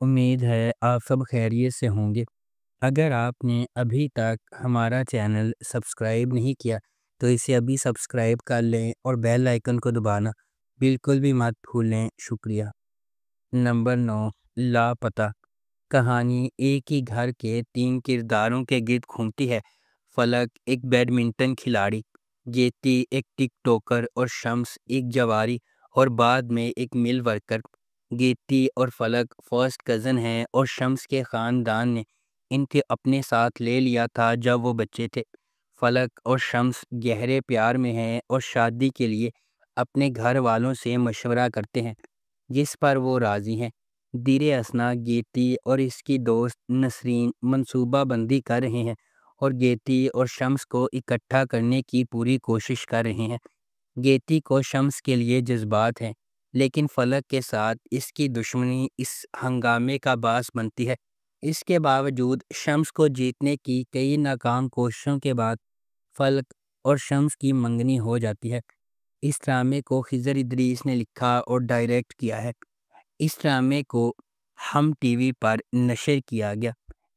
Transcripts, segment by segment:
امید ہے آپ سب خیریت سے ہوں گے۔ اگر آپ نے ابھی تک ہمارا چینل سبسکرائب نہیں کیا تو اسے ابھی سبسکرائب کر لیں اور بیل آئکن کو دبانا بالکل بھی مت بھولیں۔ شکریہ۔ نمبر 9، لاپتہ۔ کہانی ایک ہی گھر کے 3 کرداروں کے گرد گھومتی ہے۔ فلک ایک بیڈمنٹن کھلاڑی، جیتی ایک ٹک ٹوکر اور شمس ایک جواری اور بعد میں ایک مل ورکر۔ گیتی اور فلک فرسٹ کزن ہیں اور شمس کے خاندان نے ان کے اپنے ساتھ لے لیا تھا جب وہ بچے تھے۔ فلک اور شمس گہرے پیار میں ہیں اور شادی کے لیے اپنے گھر والوں سے مشورہ کرتے ہیں جس پر وہ راضی ہیں۔ دیر اثنا گیتی اور اس کی دوست نسرین منصوبہ بندی کر رہے ہیں اور گیتی اور شمس کو اکٹھا کرنے کی پوری کوشش کر رہے ہیں۔ گیتی کو شمس کے لیے جذبات ہیں لیکن فلک کے ساتھ اس کی دشمنی اس ہنگامے کا باعث بنتی ہے۔ اس کے باوجود شمس کو جیتنے کی کئی ناکام کوششوں کے بعد فلک اور شمس کی منگنی ہو جاتی ہے۔ اس ڈرامے کو خضر ادریس نے لکھا اور ڈائریکٹ کیا ہے۔ اس ڈرامے کو ہم ٹی وی پر نشر کیا گیا۔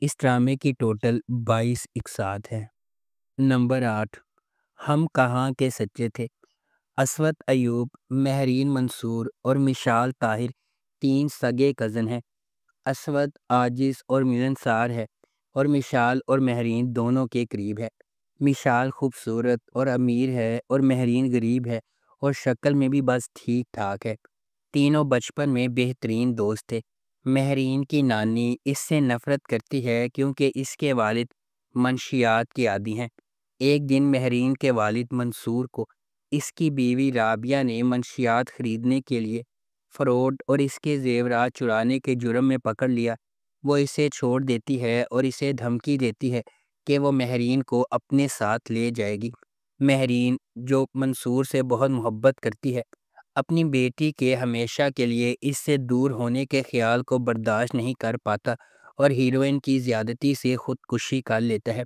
اس ڈرامے کی ٹوٹل 22 اقساط ہے۔ نمبر 8، ہم کہاں کے سچے تھے۔ اسود ایوب، مہرین منصور اور مشال طاہر 3 سگے کزن ہیں۔ اسود عاجز اور ملنسار ہے اور مشال اور مہرین دونوں کے قریب ہے۔ مشال خوبصورت اور امیر ہے اور مہرین غریب ہے اور شکل میں بھی بس ٹھیک ٹھاک ہے۔ تینوں بچپن میں بہترین دوست تھے۔ مہرین کی نانی اس سے نفرت کرتی ہے کیونکہ اس کے والد منشیات کے عادی ہیں۔ ایک دن مہرین کے والد منصور کو اس کی بیوی رابعہ نے منشیات خریدنے کے لیے فراڈ اور اس کے زیورات چرانے کے جرم میں پکڑ لیا۔ وہ اسے چھوڑ دیتی ہے اور اسے دھمکی دیتی ہے کہ وہ مہرین کو اپنے ساتھ لے جائے گی۔ مہرین جو منصور سے بہت محبت کرتی ہے اپنی بیٹی کے ہمیشہ کے لیے اس سے دور ہونے کے خیال کو برداشت نہیں کر پاتا اور ہیروئن کی زیادتی سے خودکشی کر لیتا ہے۔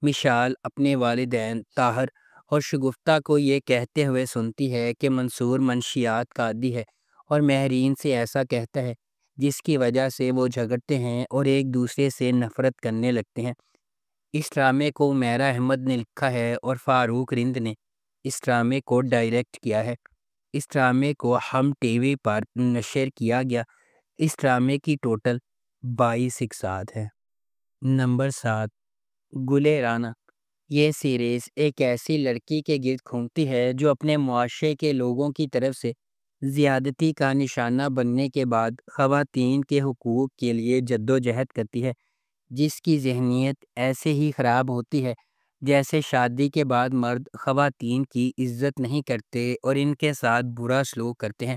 مشال اپنے والدین طاہر اور شگفتہ کو یہ کہتے ہوئے سنتی ہے کہ منصور منشیات کا عادی ہے اور مہرین سے ایسا کہتا ہے جس کی وجہ سے وہ جھگڑتے ہیں اور ایک دوسرے سے نفرت کرنے لگتے ہیں۔ اس ڈرامے کو میرا احمد نے لکھا ہے اور فاروق رند نے اس ڈرامے کو ڈائریکٹ کیا ہے۔ اس ڈرامے کو ہم ٹی وی پر نشر کیا گیا۔ اس ڈرامے کی ٹوٹل 22 اقساط ہے۔ نمبر 7، گلے رانا۔ یہ سیریز ایک ایسی لڑکی کے گرد گھومتی ہے جو اپنے معاشرے کے لوگوں کی طرف سے زیادتی کا نشانہ بننے کے بعد خواتین کے حقوق کے لیے جدوجہد کرتی ہے، جس کی ذہنیت ایسے ہی خراب ہوتی ہے جیسے شادی کے بعد مرد خواتین کی عزت نہیں کرتے اور ان کے ساتھ برا سلوک کرتے ہیں۔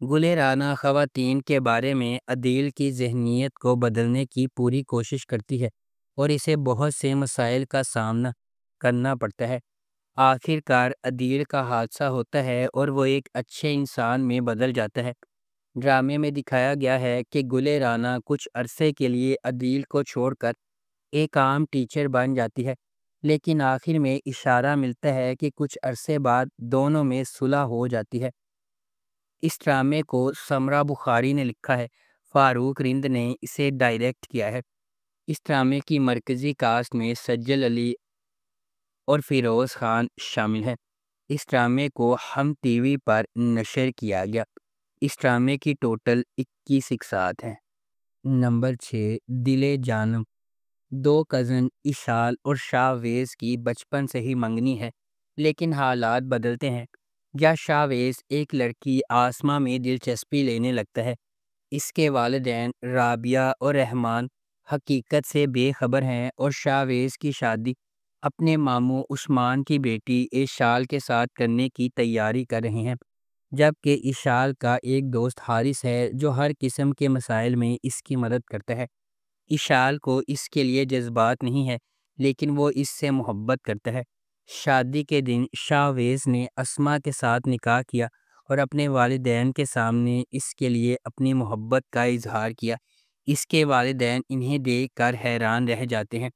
گلے رانا خواتین کے بارے میں عدیل کی ذہنیت کو بدلنے کی پوری کوشش کرتی ہے اور اسے بہت سے مسائل کا سامنا کرنا پڑتا ہے۔ آخر کار عدیل کا حادثہ ہوتا ہے اور وہ ایک اچھے انسان میں بدل جاتا ہے۔ ڈرامے میں دکھایا گیا ہے کہ گلے رانا کچھ عرصے کے لیے عدیل کو چھوڑ کر ایک عام ٹیچر بن جاتی ہے، لیکن آخر میں اشارہ ملتا ہے کہ کچھ عرصے بعد دونوں میں صلح ہو جاتی ہے۔ اس ڈرامے کو سمرا بخاری نے لکھا ہے، فاروق رند نے اسے ڈائریکٹ کیا ہے۔ اس ڈرامے کی مرکزی کاسٹ میں سجل علی اور فیروز خان شامل ہیں۔ اس ڈرامے کو ہم ٹی وی پر نشر کیا گیا۔ اس ڈرامے کی ٹوٹل 21 اقساط ہیں۔ نمبر 6، دل جانم۔ 2 کزن اشال اور شاویز کی بچپن سے ہی منگنی ہے لیکن حالات بدلتے ہیں جب شاویز ایک لڑکی آسما میں دلچسپی لینے لگتا ہے۔ اس کے والدین رابعہ اور رحمان حقیقت سے بے خبر ہیں اور شاویز کی شادی اپنے ماموں عثمان کی بیٹی اشال کے ساتھ کرنے کی تیاری کر رہے ہیں، جبکہ اشال کا ایک دوست حارث ہے جو ہر قسم کے مسائل میں اس کی مدد کرتا ہے۔ اشال کو اس کے لیے جذبات نہیں ہے لیکن وہ اس سے محبت کرتا ہے۔ شادی کے دن شاویز نے اسما کے ساتھ نکاح کیا اور اپنے والدین کے سامنے اس کے لیے اپنی محبت کا اظہار کیا۔ اس کے والدین انہیں دیکھ کر حیران رہ جاتے ہیں۔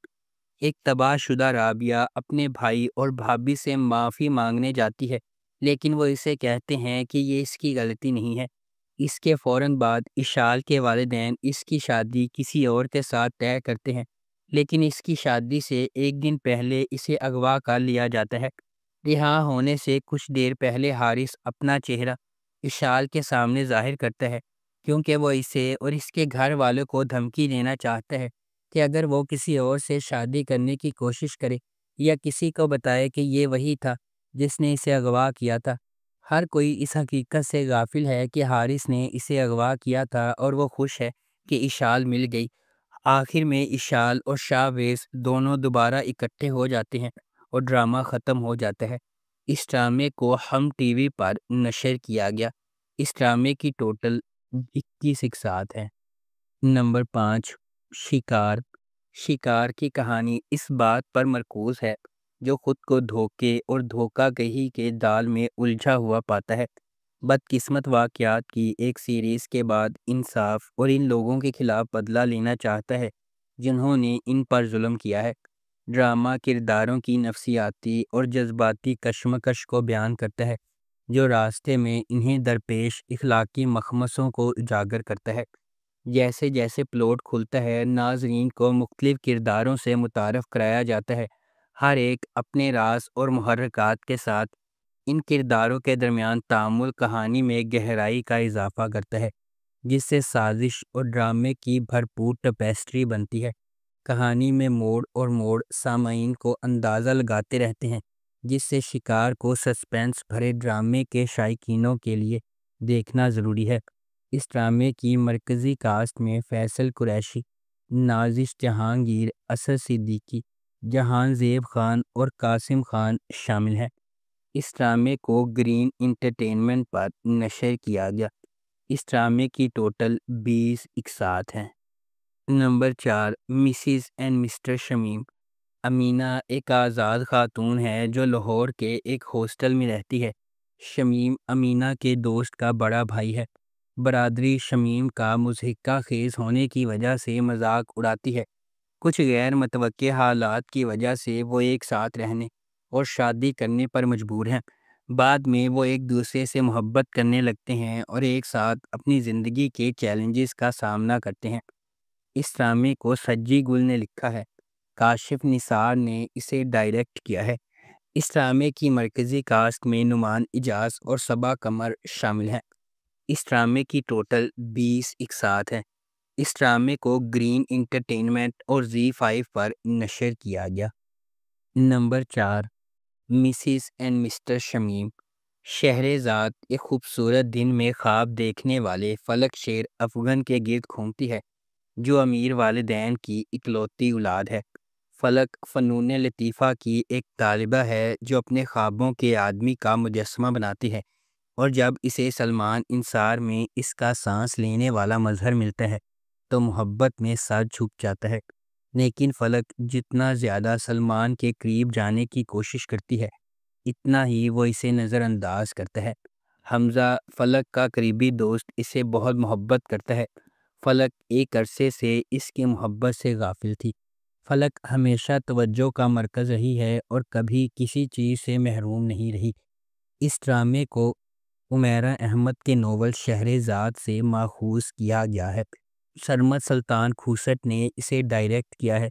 ایک تباہ شدہ رابعہ اپنے بھائی اور بھابھی سے معافی مانگنے جاتی ہے لیکن وہ اسے کہتے ہیں کہ یہ اس کی غلطی نہیں ہے۔ اس کے فوراً بعد اشال کے والدین اس کی شادی کسی اور کے ساتھ طے کرتے ہیں، لیکن اس کی شادی سے ایک دن پہلے اسے اغوا کر لیا جاتا ہے۔ رہا ہونے سے کچھ دیر پہلے حارث اپنا چہرہ اشال کے سامنے ظاہر کرتا ہے، کیونکہ وہ اسے اور اس کے گھر والوں کو دھمکی دینا چاہتا ہے کہ اگر وہ کسی اور سے شادی کرنے کی کوشش کرے یا کسی کو بتائے کہ یہ وہی تھا جس نے اسے اغوا کیا تھا۔ ہر کوئی اس حقیقت سے غافل ہے کہ حارث نے اسے اغوا کیا تھا اور وہ خوش ہے کہ اشال مل گئی۔ آخر میں اشال اور شاہ ویس دونوں دوبارہ اکٹھے ہو جاتے ہیں اور ڈرامہ ختم ہو جاتا ہے۔ اس ڈرامے کو ہم ٹی وی پر نشر کیا گیا۔ اس ڈرامے کی ٹوٹل 21 اقساط ہیں۔ نمبر 5، شکار۔ شکار کی کہانی اس بات پر مرکوز ہے جو خود کو دھوکے اور دھوکہ دہی کے جال میں الجھا ہوا پاتا ہے۔ بدقسمت واقعات کی ایک سیریز کے بعد انصاف اور ان لوگوں کے خلاف بدلہ لینا چاہتا ہے جنہوں نے ان پر ظلم کیا ہے۔ ڈرامہ کرداروں کی نفسیاتی اور جذباتی کشمکش کو بیان کرتا ہے جو راستے میں انہیں درپیش اخلاقی مخمصوں کو اجاگر کرتا ہے۔ جیسے جیسے پلاٹ کھلتا ہے، ناظرین کو مختلف کرداروں سے متعارف کرایا جاتا ہے، ہر ایک اپنے راز اور محرکات کے ساتھ۔ ان کرداروں کے درمیان تعامل کہانی میں گہرائی کا اضافہ کرتا ہے، جس سے سازش اور ڈرامے کی بھرپور ٹیپسٹری بنتی ہے۔ کہانی میں موڑ اور موڑ سامعین کو اندازہ لگاتے رہتے ہیں، جس سے شکار کو سسپینس بھرے ڈرامے کے شائقینوں کے لیے دیکھنا ضروری ہے۔ اس ڈرامے کی مرکزی کاسٹ میں فیصل قریشی، نازش جہانگیر، اسد صدیقی، جہان زیب خان اور قاسم خان شامل ہیں۔ اس ڈرامے کو گرین انٹرٹینمنٹ پر نشر کیا گیا۔ اس ڈرامے کی ٹوٹل 20 اقساط ہیں۔ Number 4، Mrs and mister Shamim. Amina ایک آزاد خاتون ہے جو لاہور کے ایک ہاسٹل میں رہتی ہے۔ شمیم امینہ کے دوست کا بڑا بھائی ہے۔ برادری شمیم کا مضحکہ خیز ہونے کی وجہ سے مذاق اڑاتی ہے۔ کچھ غیر متوقع حالات کی وجہ سے وہ ایک ساتھ رہنے اور شادی کرنے پر مجبور ہیں۔ بعد میں وہ ایک دوسرے سے محبت کرنے لگتے ہیں اور ایک ساتھ اپنی زندگی کے چیلنجز کا سامنا کرتے ہیں۔ اس ڈرامے کو سجی گل نے لکھا ہے۔ کاشف نثار نے اسے ڈائریکٹ کیا ہے۔ اس ڈرامے کی مرکزی کاسٹ میں نعمان اجاز اور صبا قمر شامل ہیں۔ اس ڈرامے کی ٹوٹل 20 اقساط ہیں۔ اس ڈرامے کو گرین انٹرٹینمنٹ اور زی5 پر نشر کیا گیا۔ Number 4، Mrs and mister Shamim. Shahrzad ایک خوبصورت دن میں خواب دیکھنے والے فلک شیر افغن کے گرد گھومتی ہے جو امیر والدین کی اکلوتی اولاد ہے۔ فلک فنون لطیفہ کی ایک طالبہ ہے جو اپنے خوابوں کے آدمی کا مجسمہ بناتی ہے، اور جب اسے سلمان انصار میں اس کا سانس لینے والا مظہر ملتا ہے تو محبت میں سر جھک جاتا ہے۔ لیکن فلک جتنا زیادہ سلمان کے قریب جانے کی کوشش کرتی ہے، اتنا ہی وہ اسے نظر انداز کرتا ہے۔ حمزہ فلک کا قریبی دوست اسے بہت محبت کرتا ہے۔ فلک ایک عرصے سے اس کی محبت سے غافل تھی۔ فلک ہمیشہ توجہ کا مرکز رہی ہے اور کبھی کسی چیز سے محروم نہیں رہی۔ اس ڈرامے کو عمیرہ احمد کے ناول شہرزاد سے ماخوذ کیا گیا ہے۔ سرمد سلطان کھوسٹ نے اسے ڈائریکٹ کیا ہے۔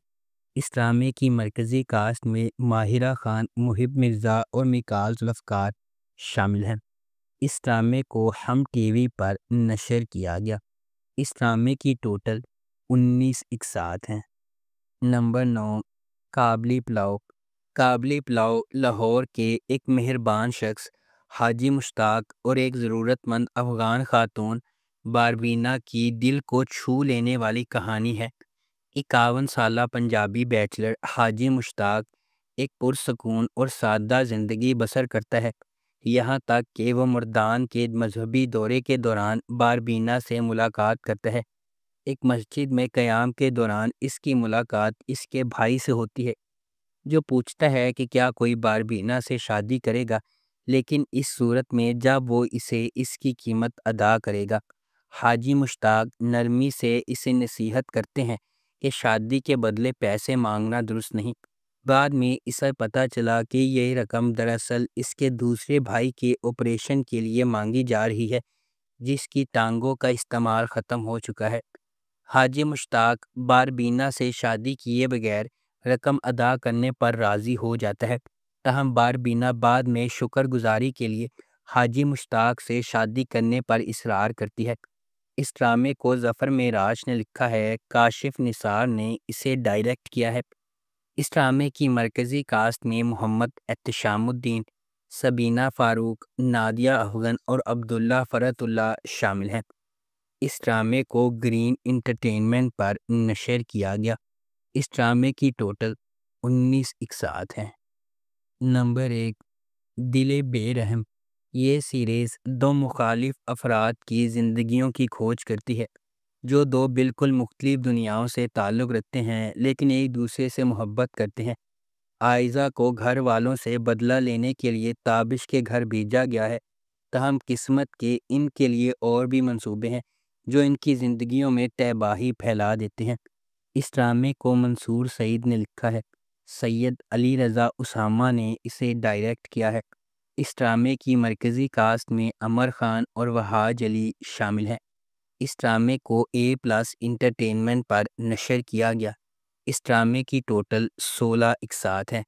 اس ڈرامے کی مرکزی کاسٹ میں ماہرہ خان، محب مرزا اور میکال ذوالفقار شامل ہیں۔ اس ڈرامے کو ہم ٹی وی پر نشر کیا گیا۔ اس ڈرامے کی ٹوٹل 19 اقساط ہیں۔ نمبر 9، کابلی پلاؤ۔ کابلی پلاؤ لاہور کے ایک مہربان شخص حاجی مشتاق اور ایک ضرورت مند افغان خاتون باربینا کی دل کو چھو لینے والی کہانی ہے۔ 51 سالہ پنجابی بیچلر حاجی مشتاق ایک پرسکون اور سادہ زندگی بسر کرتا ہے، یہاں تک کہ وہ مردان کے مذہبی دورے کے دوران باربینا سے ملاقات کرتا ہے۔ ایک مسجد میں قیام کے دوران اس کی ملاقات اس کے بھائی سے ہوتی ہے جو پوچھتا ہے کہ کیا کوئی باربینا سے شادی کرے گا، لیکن اس صورت میں جب وہ اسے اس کی قیمت ادا کرے گا۔ حاجی مشتاق نرمی سے اسے نصیحت کرتے ہیں کہ شادی کے بدلے پیسے مانگنا درست نہیں۔ بعد میں اسے پتہ چلا کہ یہ رقم دراصل اس کے دوسرے بھائی کے آپریشن کے لیے مانگی جا رہی ہے، جس کی ٹانگوں کا استعمال ختم ہو چکا ہے۔ حاجی مشتاق باربینا سے شادی کیے بغیر رقم ادا کرنے پر راضی ہو جاتا ہے، تاہم باربینا بعد میں شکر گزاری کے لیے حاجی مشتاق سے شادی کرنے پر اصرار کرتی ہے۔ اس ڈرامے کو ظفر معراج نے لکھا ہے، کاشف نثار نے اسے ڈائریکٹ کیا ہے۔ اس ڈرامے کی مرکزی کاسٹ میں محمد احتشام الدین، سبینہ فاروق، نادیہ افغن اور عبداللہ فرحت اللہ شامل ہیں۔ اس ڈرامے کو گرین انٹرٹینمنٹ پر نشر کیا گیا۔ اس ڈرامے کی ٹوٹل 19 اقساط ہیں۔ نمبر 1، دل بے رحم۔ یہ سیریز دو مخالف افراد کی زندگیوں کی کھوج کرتی ہے، جو دو بالکل مختلف دنیاؤں سے تعلق رکھتے ہیں لیکن ایک دوسرے سے محبت کرتے ہیں۔ عائزہ کو گھر والوں سے بدلہ لینے کے لیے تابش کے گھر بھیجا گیا ہے، تاہم قسمت کے ان کے لیے اور بھی منصوبے ہیں جو ان کی زندگیوں میں تباہی پھیلا دیتے ہیں۔ اس ڈرامے کو منصور سعید نے لکھا ہے، سید علی رضا اسامہ نے اسے ڈائریکٹ کیا ہے۔ اس ڈرامے کی مرکزی کاسٹ میں عمر خان اور وہاج علی شامل ہیں۔ اس ڈرامے کو A+ انٹرٹینمنٹ پر نشر کیا گیا۔ اس ڈرامے کی ٹوٹل 16 اقساط ہیں۔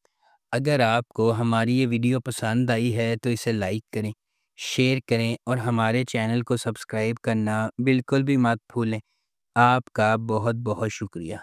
اگر آپ کو ہماری یہ ویڈیو پسند آئی ہے تو اسے لائک کریں، شیئر کریں اور ہمارے چینل کو سبسکرائب کرنا بالکل بھی مت بھولیں۔ آپ کا بہت بہت شکریہ۔